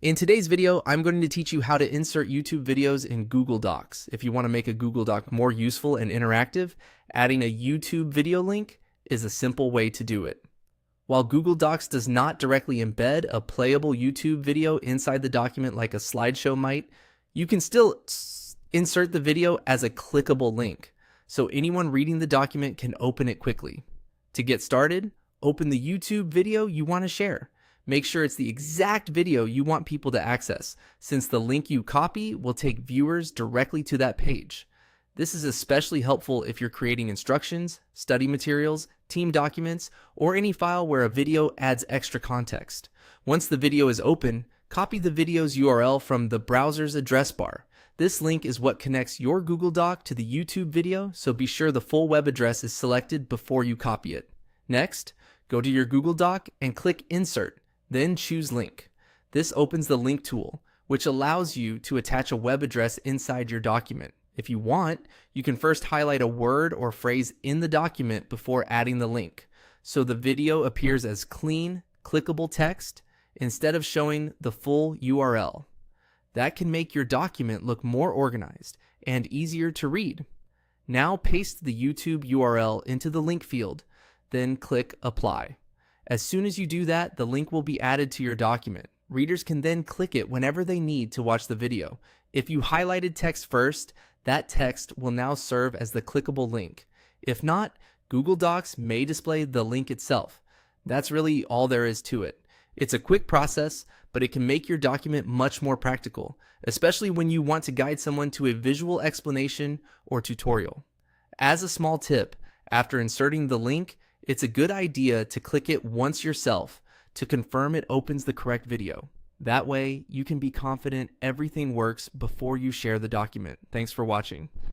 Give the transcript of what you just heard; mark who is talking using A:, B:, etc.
A: In today's video, I'm going to teach you how to insert YouTube videos in Google Docs. If you want to make a Google Doc more useful and interactive, adding a YouTube video link is a simple way to do it. While Google Docs does not directly embed a playable YouTube video inside the document like a slideshow might, you can still insert the video as a clickable link, so anyone reading the document can open it quickly. To get started, open the YouTube video you want to share. Make sure it's the exact video you want people to access, since the link you copy will take viewers directly to that page. This is especially helpful if you're creating instructions, study materials, team documents, or any file where a video adds extra context. Once the video is open, copy the video's URL from the browser's address bar. This link is what connects your Google Doc to the YouTube video, so be sure the full web address is selected before you copy it. Next, go to your Google Doc and click Insert. Then choose Link. This opens the Link tool, which allows you to attach a web address inside your document. If you want, you can first highlight a word or phrase in the document before adding the link, so the video appears as clean, clickable text instead of showing the full URL. That can make your document look more organized and easier to read. Now paste the YouTube URL into the link field, then click Apply. As soon as you do that, the link will be added to your document. Readers can then click it whenever they need to watch the video. If you highlighted text first, that text will now serve as the clickable link. If not, Google Docs may display the link itself. That's really all there is to it. It's a quick process, but it can make your document much more practical, especially when you want to guide someone to a visual explanation or tutorial. As a small tip, after inserting the link, it's a good idea to click it once yourself to confirm it opens the correct video. That way, you can be confident everything works before you share the document. Thanks for watching.